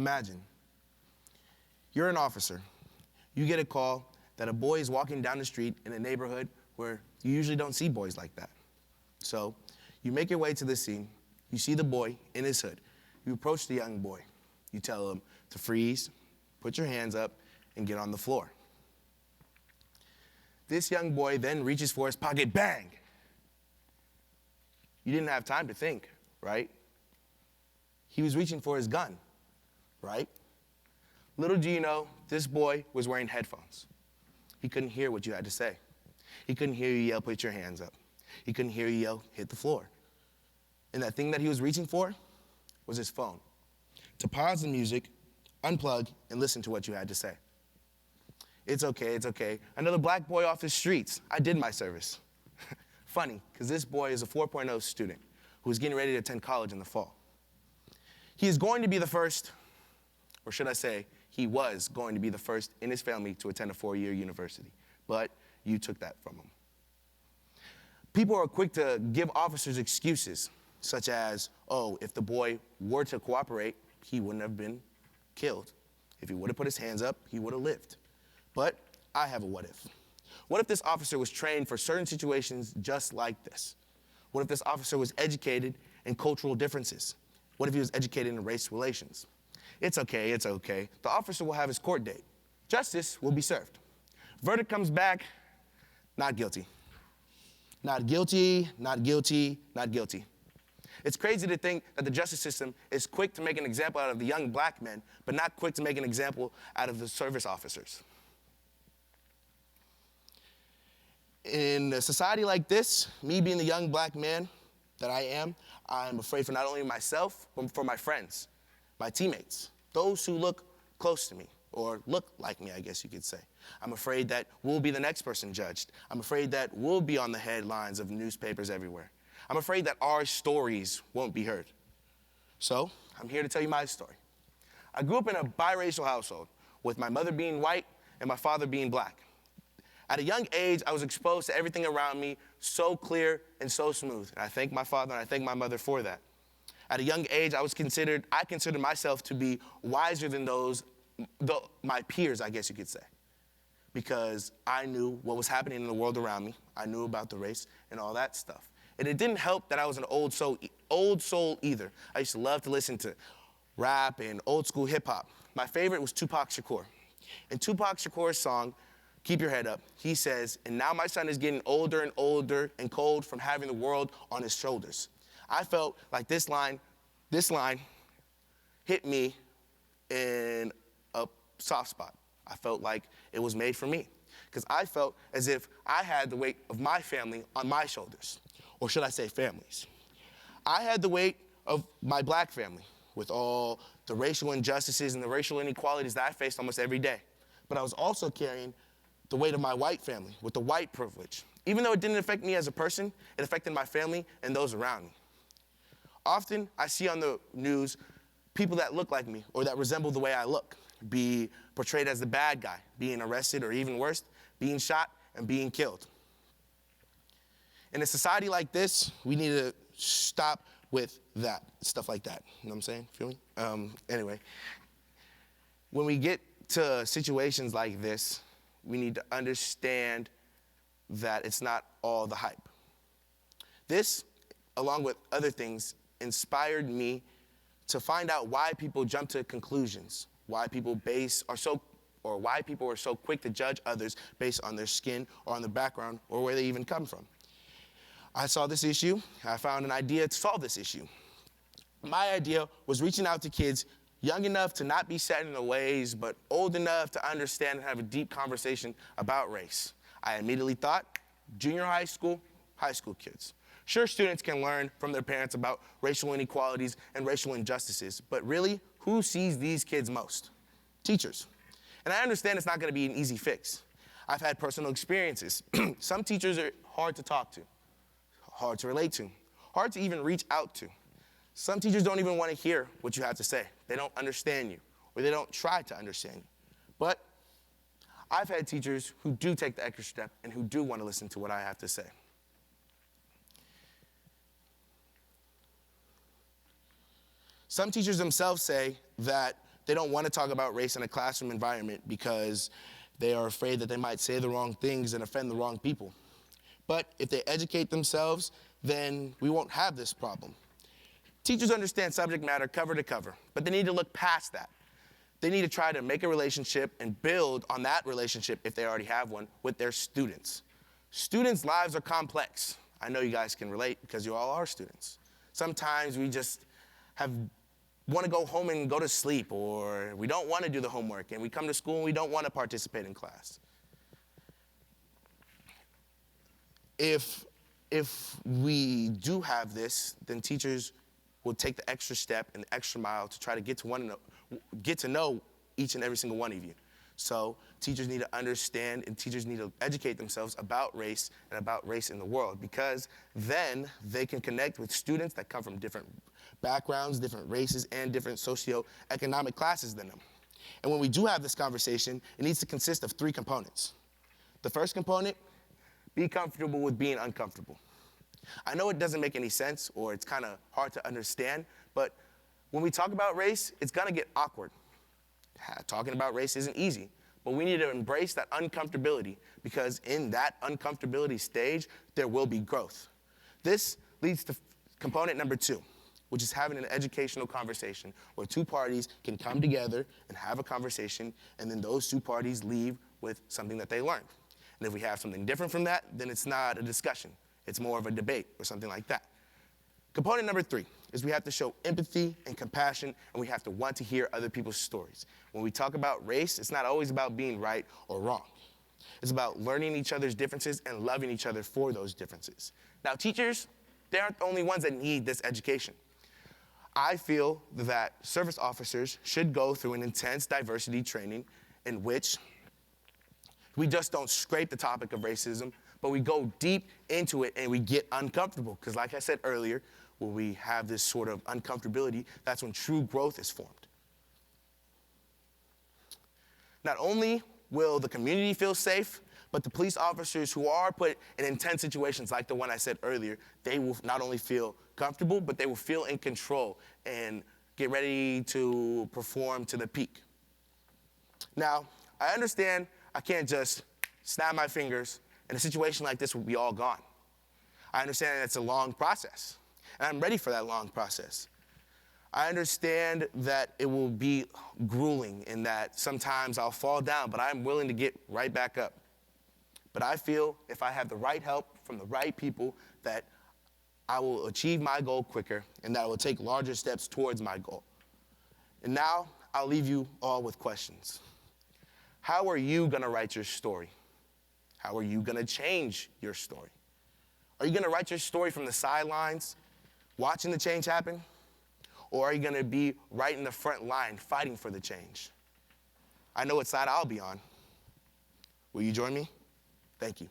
Imagine, you're an officer. You get a call that a boy is walking down the street in a neighborhood where you usually don't see boys like that. So you make your way to the scene. You see the boy in his hood. You approach the young boy. You tell him to freeze, put your hands up, and get on the floor. This young boy then reaches for his pocket, bang! You didn't have time to think, right? He was reaching for his gun, right? Little do you know, this boy was wearing headphones. He couldn't hear what you had to say. He couldn't hear you yell, put your hands up. He couldn't hear you yell, hit the floor. And that thing that he was reaching for was his phone. To pause the music, unplug, and listen to what you had to say. It's okay, it's okay. Another black boy off the streets. I did my service. Funny, because this boy is a 4.0 student who is getting ready to attend college in the fall. He is going to be the first, or should I say, he was going to be the first in his family to attend a 4-year university. But you took that from him. People are quick to give officers excuses, such as, oh, if the boy were to cooperate, he wouldn't have been killed. If he would have put his hands up, he would have lived. But I have a what if. What if this officer was trained for certain situations just like this? What if this officer was educated in cultural differences? What if he was educated in race relations? It's okay, it's okay. The officer will have his court date. Justice will be served. Verdict comes back, not guilty. Not guilty, not guilty, not guilty. It's crazy to think that the justice system is quick to make an example out of the young black men, but not quick to make an example out of the service officers. In a society like this, me being the young black man that I am, I'm afraid for not only myself, but for my friends, my teammates, those who look close to me, or look like me, I guess you could say. I'm afraid that we'll be the next person judged. I'm afraid that we'll be on the headlines of newspapers everywhere. I'm afraid that our stories won't be heard. So, I'm here to tell you my story. I grew up in a biracial household, with my mother being white and my father being black. At a young age, I was exposed to everything around me so clear and so smooth. And I thank my father and I thank my mother for that. At a young age, I considered myself to be wiser than my peers, I guess you could say. Because I knew what was happening in the world around me. I knew about the race and all that stuff. And it didn't help that I was an old soul either. I used to love to listen to rap and old school hip hop. My favorite was Tupac Shakur. In Tupac Shakur's song, Keep Your Head Up, he says, and now my son is getting older and older and cold from having the world on his shoulders. I felt like this line hit me in a soft spot. I felt like it was made for me because I felt as if I had the weight of my family on my shoulders, or should I say families. I had the weight of my black family with all the racial injustices and the racial inequalities that I faced almost every day. But I was also carrying the weight of my white family with the white privilege. Even though it didn't affect me as a person, it affected my family and those around me. Often, I see on the news people that look like me or that resemble the way I look be portrayed as the bad guy, being arrested or even worse, being shot and being killed. In a society like this, we need to stop with that, stuff like that. You know what I'm saying? Feel me? Anyway, when we get to situations like this, we need to understand that it's not all the hype. This, along with other things, inspired me to find out why people jump to conclusions, why people are so quick to judge others based on their skin or on their background or where they even come from. I saw this issue. I found an idea to solve this issue. My idea was reaching out to kids young enough to not be set in their ways, but old enough to understand and have a deep conversation about race. I immediately thought, junior high school kids. Sure, students can learn from their parents about racial inequalities and racial injustices, but really, who sees these kids most? Teachers. And I understand it's not going to be an easy fix. I've had personal experiences. Some teachers are hard to talk to, hard to relate to, hard to even reach out to. Some teachers don't even want to hear what you have to say. They don't understand you, or they don't try to understand you. But I've had teachers who do take the extra step and who do want to listen to what I have to say. Some teachers themselves say that They don't want to talk about race in a classroom environment because they are afraid that they might say the wrong things and offend the wrong people. But if they educate themselves, then we won't have this problem. Teachers understand subject matter cover to cover, but they need to look past that. They need to try to make a relationship and build on that relationship, if they already have one, with their students. Students' lives are complex. I know you guys can relate because you all are students. Sometimes we just want to go home and go to sleep, or we don't want to do the homework, and we come to school and we don't want to participate in class. If we do have this, then teachers will take the extra step and the extra mile to try to get to know each and every single one of you. So teachers need to understand and teachers need to educate themselves about race and about race in the world, because then they can connect with students that come from different backgrounds, different races, and different socioeconomic classes than them. And when we do have this conversation, it needs to consist of 3 components. The first component, be comfortable with being uncomfortable. I know it doesn't make any sense, or it's kind of hard to understand, but when we talk about race, it's gonna get awkward. Talking about race isn't easy, but we need to embrace that uncomfortability, because in that uncomfortability stage, there will be growth. This leads to component number 2, which is having an educational conversation where 2 parties can come together and have a conversation, and then those 2 parties leave with something that they learned. And if we have something different from that, then it's not a discussion. It's more of a debate or something like that. Component number 3 is we have to show empathy and compassion, and we have to want to hear other people's stories. When we talk about race, it's not always about being right or wrong. It's about learning each other's differences and loving each other for those differences. Now, teachers, they aren't the only ones that need this education. I feel that service officers should go through an intense diversity training in which we just don't scrape the topic of racism, but we go deep into it and we get uncomfortable. Because like I said earlier, when we have this sort of uncomfortability, that's when true growth is formed. Not only will the community feel safe, but the police officers who are put in intense situations like the one I said earlier, they will not only feel comfortable, but they will feel in control and get ready to perform to the peak. Now, I understand I can't just snap my fingers and a situation like this will be all gone. I understand that it's a long process, and I'm ready for that long process. I understand that it will be grueling and that sometimes I'll fall down, but I'm willing to get right back up. But I feel if I have the right help from the right people, that I will achieve my goal quicker and that I will take larger steps towards my goal. And now I'll leave you all with questions. How are you gonna write your story? How are you gonna change your story? Are you gonna write your story from the sidelines, watching the change happen? Or are you gonna be right in the front line, fighting for the change? I know what side I'll be on. Will you join me? Thank you.